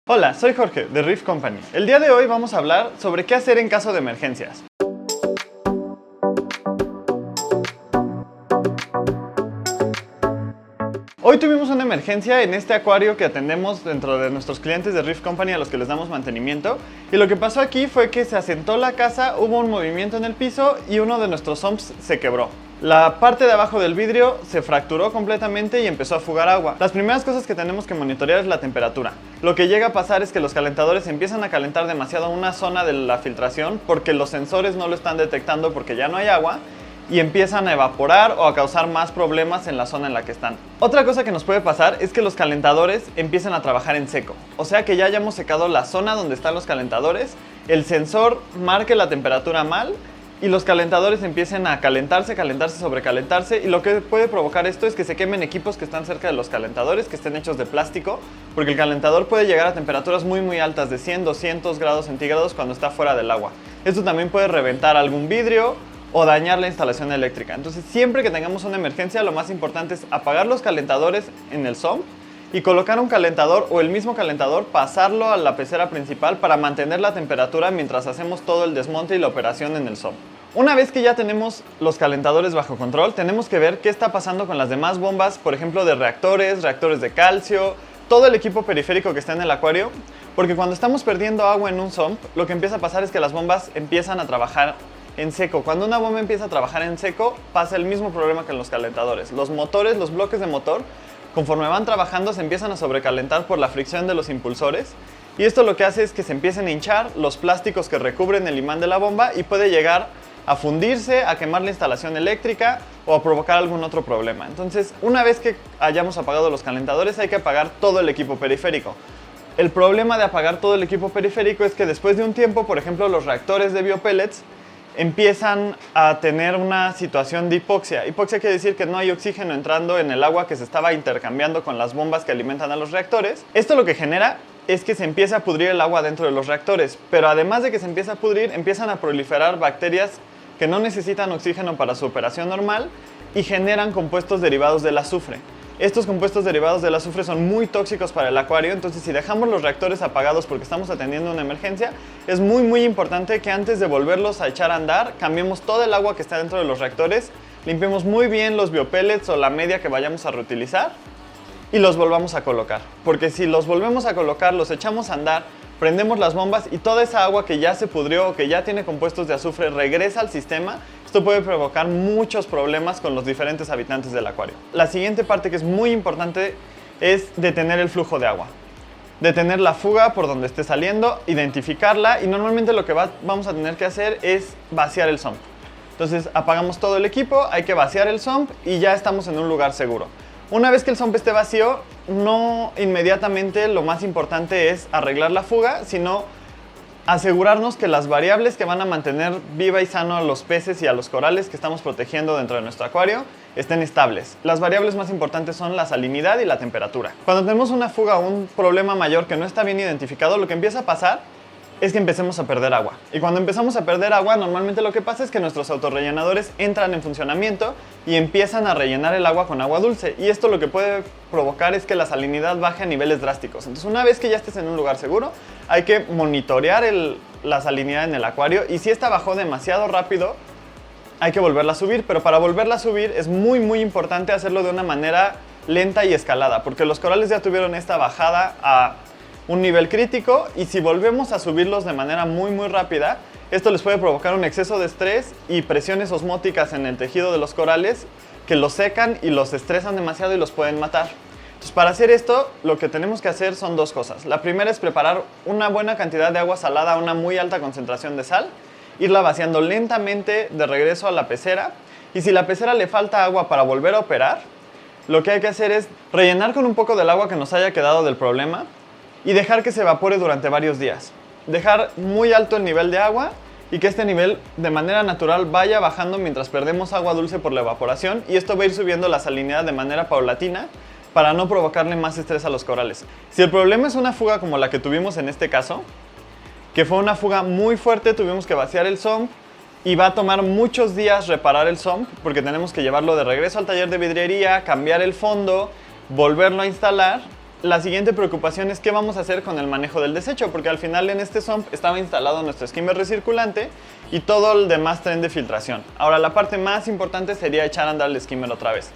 Hola, soy Jorge de Riff Company. El día de hoy vamos a hablar sobre qué hacer en caso de emergencias. Hoy tuvimos una emergencia en este acuario que atendemos dentro de nuestros clientes de Riff Company a los que les damos mantenimiento. Y lo que pasó aquí fue que se asentó la casa, hubo un movimiento en el piso y uno de nuestros sumps se quebró. La parte de abajo del vidrio se fracturó completamente y empezó a fugar agua. Las primeras cosas que tenemos que monitorear es la temperatura. Lo que llega a pasar es que los calentadores empiezan a calentar demasiado una zona de la filtración porque los sensores no lo están detectando porque ya no hay agua y empiezan a evaporar o a causar más problemas en la zona en la que están. Otra cosa que nos puede pasar es que los calentadores empiecen a trabajar en seco. O sea que ya hayamos secado la zona donde están los calentadores, el sensor marque la temperatura mal y los calentadores empiecen a calentarse, sobrecalentarse, y lo que puede provocar esto es que se quemen equipos que están cerca de los calentadores, que estén hechos de plástico, porque el calentador puede llegar a temperaturas muy altas de 100, 200 grados centígrados cuando está fuera del agua. Esto también puede reventar algún vidrio o dañar la instalación eléctrica. Entonces, siempre que tengamos una emergencia, lo más importante es apagar los calentadores en el sump y colocar un calentador o el mismo calentador, pasarlo a la pecera principal para mantener la temperatura mientras hacemos todo el desmonte y la operación en el sump. Una vez que ya tenemos los calentadores bajo control, tenemos que ver qué está pasando con las demás bombas, por ejemplo de reactores de calcio, todo el equipo periférico que está en el acuario, porque cuando estamos perdiendo agua en un sump, lo que empieza a pasar es que las bombas empiezan a trabajar en seco. Cuando una bomba empieza a trabajar en seco, pasa el mismo problema que en los calentadores. Los motores, los bloques de motor, conforme van trabajando, se empiezan a sobrecalentar por la fricción de los impulsores, y esto lo que hace es que se empiecen a hinchar los plásticos que recubren el imán de la bomba y puede llegar a fundirse, a quemar la instalación eléctrica o a provocar algún otro problema. Entonces, una vez que hayamos apagado los calentadores, hay que apagar todo el equipo periférico. El problema de apagar todo el equipo periférico es que después de un tiempo, por ejemplo, los reactores de biopellets empiezan a tener una situación de hipoxia. Hipoxia quiere decir que no hay oxígeno entrando en el agua que se estaba intercambiando con las bombas que alimentan a los reactores. Esto lo que genera es que se empieza a pudrir el agua dentro de los reactores, pero además de que se empieza a pudrir, empiezan a proliferar bacterias que no necesitan oxígeno para su operación normal y generan compuestos derivados del azufre. Estos compuestos derivados del azufre son muy tóxicos para el acuario, entonces si dejamos los reactores apagados porque estamos atendiendo una emergencia, es muy importante que antes de volverlos a echar a andar, cambiemos todo el agua que está dentro de los reactores, limpiemos muy bien los biopellets o la media que vayamos a reutilizar y los volvamos a colocar. Porque si los volvemos a colocar, los echamos a andar, prendemos las bombas y toda esa agua que ya se pudrió o que ya tiene compuestos de azufre regresa al sistema, esto puede provocar muchos problemas con los diferentes habitantes del acuario. La siguiente parte que es muy importante es detener el flujo de agua. Detener la fuga por donde esté saliendo, identificarla, y normalmente lo que vamos a tener que hacer es vaciar el sump. Entonces apagamos todo el equipo, hay que vaciar el sump y ya estamos en un lugar seguro. Una vez que el sump esté vacío, no inmediatamente lo más importante es arreglar la fuga, sino asegurarnos que las variables que van a mantener viva y sano a los peces y a los corales que estamos protegiendo dentro de nuestro acuario estén estables. Las variables más importantes son la salinidad y la temperatura. Cuando tenemos una fuga o un problema mayor que no está bien identificado, lo que empieza a pasar es que empecemos a perder agua. Y cuando empezamos a perder agua, normalmente lo que pasa es que nuestros autorrellenadores entran en funcionamiento y empiezan a rellenar el agua con agua dulce. Y esto lo que puede provocar es que la salinidad baje a niveles drásticos. Entonces, una vez que ya estés en un lugar seguro, hay que monitorear la salinidad en el acuario. Y si esta bajó demasiado rápido, hay que volverla a subir. Pero para volverla a subir es muy importante hacerlo de una manera lenta y escalada, porque los corales ya tuvieron esta bajada a un nivel crítico, y si volvemos a subirlos de manera muy rápida, esto les puede provocar un exceso de estrés y presiones osmóticas en el tejido de los corales que los secan y los estresan demasiado y los pueden matar. Entonces, para hacer esto, lo que tenemos que hacer son dos cosas. La primera es preparar una buena cantidad de agua salada a una muy alta concentración de sal, irla vaciando lentamente de regreso a la pecera, y si la pecera le falta agua para volver a operar, lo que hay que hacer es rellenar con un poco del agua que nos haya quedado del problema y dejar que se evapore durante varios días. Dejar muy alto el nivel de agua y que este nivel de manera natural vaya bajando mientras perdemos agua dulce por la evaporación, y esto va a ir subiendo la salinidad de manera paulatina para no provocarle más estrés a los corales. Si el problema es una fuga como la que tuvimos en este caso, que fue una fuga muy fuerte, tuvimos que vaciar el sump y va a tomar muchos días reparar el sump porque tenemos que llevarlo de regreso al taller de vidriería, cambiar el fondo, volverlo a instalar. La siguiente preocupación es qué vamos a hacer con el manejo del desecho, porque al final en este sump estaba instalado nuestro skimmer recirculante y todo el demás tren de filtración. Ahora la parte más importante sería echar a andar el skimmer otra vez.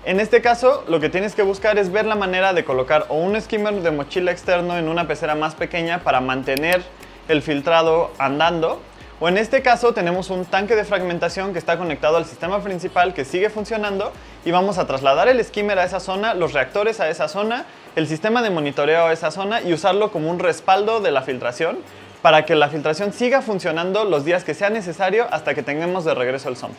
En este caso, lo que tienes que buscar es ver la manera de colocar o un skimmer de mochila externo en una pecera más pequeña para mantener el filtrado andando, o en este caso tenemos un tanque de fragmentación que está conectado al sistema principal que sigue funcionando y vamos a trasladar el skimmer a esa zona, los reactores a esa zona, el sistema de monitoreo a esa zona y usarlo como un respaldo de la filtración para que la filtración siga funcionando los días que sea necesario hasta que tengamos de regreso el sump.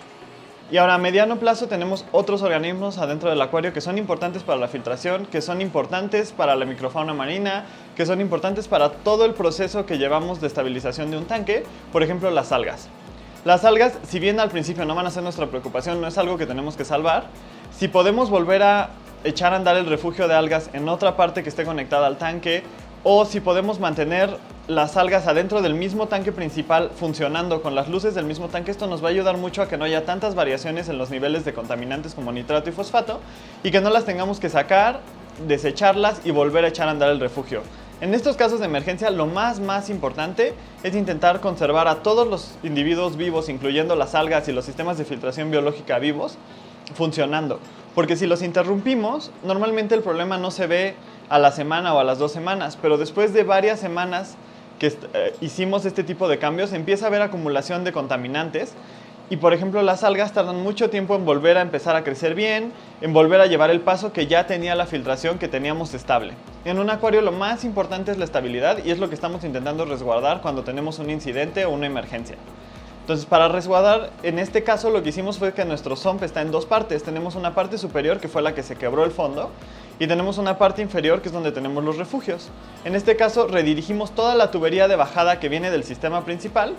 Y ahora a mediano plazo tenemos otros organismos adentro del acuario que son importantes para la filtración, que son importantes para la microfauna marina, que son importantes para todo el proceso que llevamos de estabilización de un tanque, por ejemplo las algas. Las algas, si bien al principio no van a ser nuestra preocupación, no es algo que tenemos que salvar, si podemos volver a echar a andar el refugio de algas en otra parte que esté conectada al tanque, o si podemos mantener las algas adentro del mismo tanque principal funcionando con las luces del mismo tanque, esto nos va a ayudar mucho a que no haya tantas variaciones en los niveles de contaminantes como nitrato y fosfato y que no las tengamos que sacar, desecharlas y volver a echar a andar el refugio. En estos casos de emergencia lo más importante es intentar conservar a todos los individuos vivos, incluyendo las algas y los sistemas de filtración biológica vivos, funcionando. Porque si los interrumpimos, normalmente el problema no se ve a la semana o a las 2 semanas, pero después de varias semanas que hicimos este tipo de cambios, empieza a haber acumulación de contaminantes y, por ejemplo, las algas tardan mucho tiempo en volver a empezar a crecer bien, en volver a llevar el paso que ya tenía la filtración que teníamos estable. En un acuario lo más importante es la estabilidad y es lo que estamos intentando resguardar cuando tenemos un incidente o una emergencia. Entonces, para resguardar, en este caso lo que hicimos fue que nuestro sump está en dos partes. Tenemos una parte superior que fue la que se quebró el fondo y tenemos una parte inferior que es donde tenemos los refugios. En este caso redirigimos toda la tubería de bajada que viene del sistema principal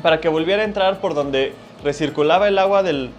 para que volviera a entrar por donde recirculaba el agua del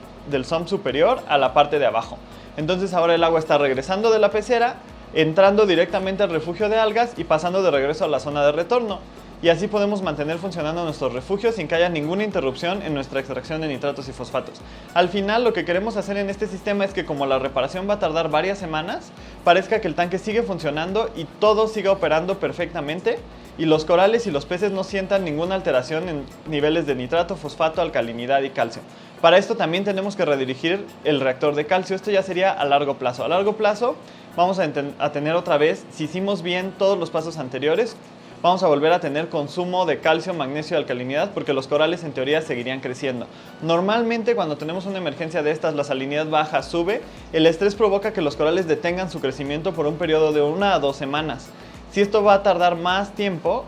sump superior a la parte de abajo. Entonces ahora el agua está regresando de la pecera, entrando directamente al refugio de algas y pasando de regreso a la zona de retorno. Y así podemos mantener funcionando nuestros refugios sin que haya ninguna interrupción en nuestra extracción de nitratos y fosfatos. Al final lo que queremos hacer en este sistema es que como la reparación va a tardar varias semanas, parezca que el tanque sigue funcionando y todo siga operando perfectamente y los corales y los peces no sientan ninguna alteración en niveles de nitrato, fosfato, alcalinidad y calcio. Para esto también tenemos que redirigir el reactor de calcio, esto ya sería a largo plazo. A largo plazo vamos a tener otra vez, si hicimos bien todos los pasos anteriores, vamos a volver a tener consumo de calcio, magnesio y alcalinidad porque los corales en teoría seguirían creciendo. Normalmente cuando tenemos una emergencia de estas, la salinidad baja, sube, el estrés provoca que los corales detengan su crecimiento por un periodo de 1 a 2 semanas. Si esto va a tardar más tiempo,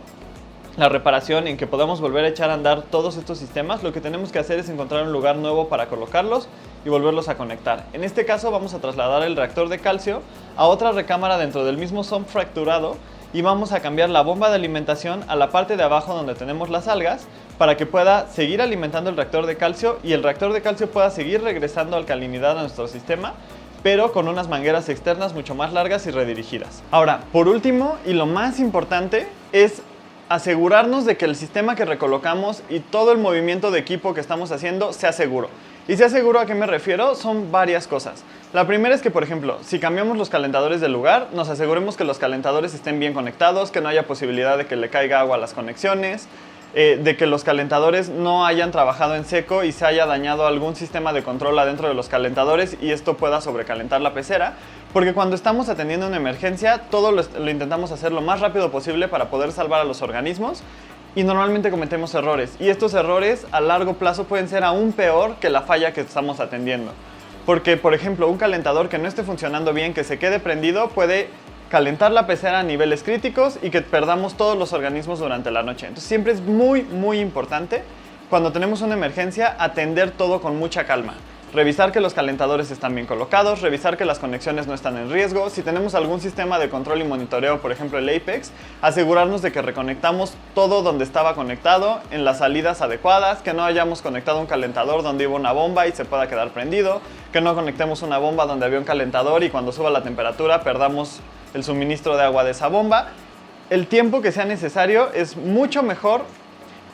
la reparación en que podamos volver a echar a andar todos estos sistemas, lo que tenemos que hacer es encontrar un lugar nuevo para colocarlos y volverlos a conectar. En este caso vamos a trasladar el reactor de calcio a otra recámara dentro del mismo sump fracturado y vamos a cambiar la bomba de alimentación a la parte de abajo donde tenemos las algas para que pueda seguir alimentando el reactor de calcio y el reactor de calcio pueda seguir regresando alcalinidad a nuestro sistema, pero con unas mangueras externas mucho más largas y redirigidas. Ahora, por último y lo más importante es asegurarnos de que el sistema que recolocamos y todo el movimiento de equipo que estamos haciendo sea seguro. ¿Y sea seguro a qué me refiero? Son varias cosas. La primera es que, por ejemplo, si cambiamos los calentadores del lugar, nos aseguremos que los calentadores estén bien conectados, que no haya posibilidad de que le caiga agua a las conexiones, de que los calentadores no hayan trabajado en seco y se haya dañado algún sistema de control adentro de los calentadores y esto pueda sobrecalentar la pecera, porque cuando estamos atendiendo una emergencia, todo lo intentamos hacer lo más rápido posible para poder salvar a los organismos y normalmente cometemos errores. Y estos errores a largo plazo pueden ser aún peor que la falla que estamos atendiendo. Porque, por ejemplo, un calentador que no esté funcionando bien, que se quede prendido, puede calentar la pecera a niveles críticos y que perdamos todos los organismos durante la noche. Entonces siempre es muy importante cuando tenemos una emergencia atender todo con mucha calma. Revisar que los calentadores están bien colocados, revisar que las conexiones no están en riesgo. Si tenemos algún sistema de control y monitoreo, por ejemplo el Apex, asegurarnos de que reconectamos todo donde estaba conectado, en las salidas adecuadas, que no hayamos conectado un calentador donde iba una bomba y se pueda quedar prendido, que no conectemos una bomba donde había un calentador y cuando suba la temperatura perdamos el suministro de agua de esa bomba. El tiempo que sea necesario es mucho mejor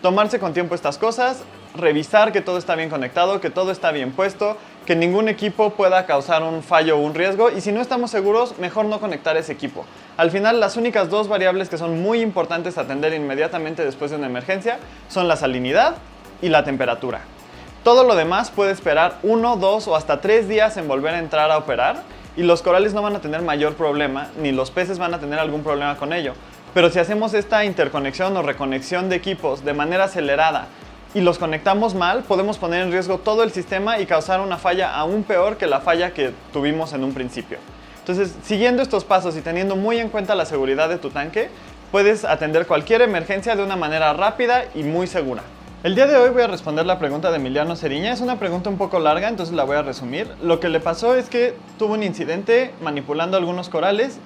tomarse con tiempo estas cosas, revisar que todo está bien conectado, que todo está bien puesto, que ningún equipo pueda causar un fallo o un riesgo, y si no estamos seguros, mejor no conectar ese equipo. Al final, las únicas dos variables que son muy importantes a atender inmediatamente después de una emergencia son la salinidad y la temperatura. Todo lo demás puede esperar 1, 2 o hasta 3 días en volver a entrar a operar, y los corales no van a tener mayor problema, ni los peces van a tener algún problema con ello. Pero si hacemos esta interconexión o reconexión de equipos de manera acelerada y los conectamos mal, podemos poner en riesgo todo el sistema y causar una falla aún peor que la falla que tuvimos en un principio. Entonces, siguiendo estos pasos y teniendo muy en cuenta la seguridad de tu tanque, puedes atender cualquier emergencia de una manera rápida y muy segura. El día de hoy voy a responder la pregunta de Emiliano Ceriña. Es una pregunta un poco larga, entonces la voy a resumir. Lo que le pasó es que tuvo un incidente manipulando algunos corales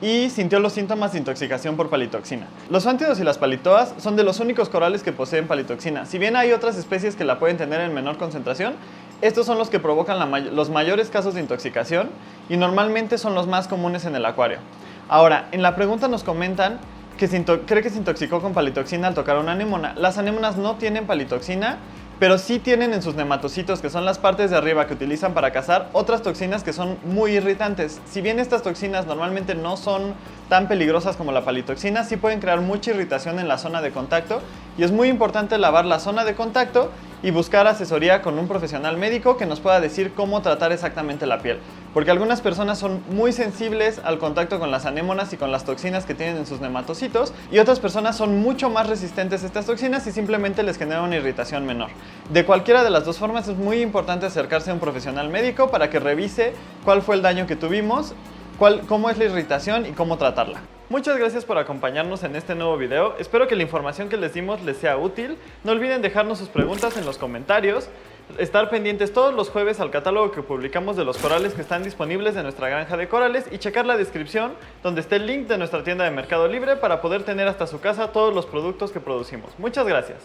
y sintió los síntomas de intoxicación por palitoxina. Los fántidos y las palitoas son de los únicos corales que poseen palitoxina. Si bien hay otras especies que la pueden tener en menor concentración, estos son los que provocan los mayores casos de intoxicación y normalmente son los más comunes en el acuario. Ahora, en la pregunta nos comentan que cree que se intoxicó con palitoxina al tocar una anémona. Las anémonas no tienen palitoxina, pero sí tienen en sus nematocitos, que son las partes de arriba que utilizan para cazar, otras toxinas que son muy irritantes. Si bien estas toxinas normalmente no son tan peligrosas como la palitoxina, sí pueden crear mucha irritación en la zona de contacto, y es muy importante lavar la zona de contacto y buscar asesoría con un profesional médico que nos pueda decir cómo tratar exactamente la piel. Porque algunas personas son muy sensibles al contacto con las anémonas y con las toxinas que tienen en sus nematocitos, y otras personas son mucho más resistentes a estas toxinas y simplemente les genera una irritación menor. De cualquiera de las dos formas es muy importante acercarse a un profesional médico para que revise cuál fue el daño que tuvimos, cómo es la irritación y cómo tratarla. Muchas gracias por acompañarnos en este nuevo video. Espero que la información que les dimos les sea útil. No olviden dejarnos sus preguntas en los comentarios. Estar pendientes todos los jueves al catálogo que publicamos de los corales que están disponibles de nuestra granja de corales, y checar la descripción donde esté el link de nuestra tienda de Mercado Libre para poder tener hasta su casa todos los productos que producimos. Muchas gracias.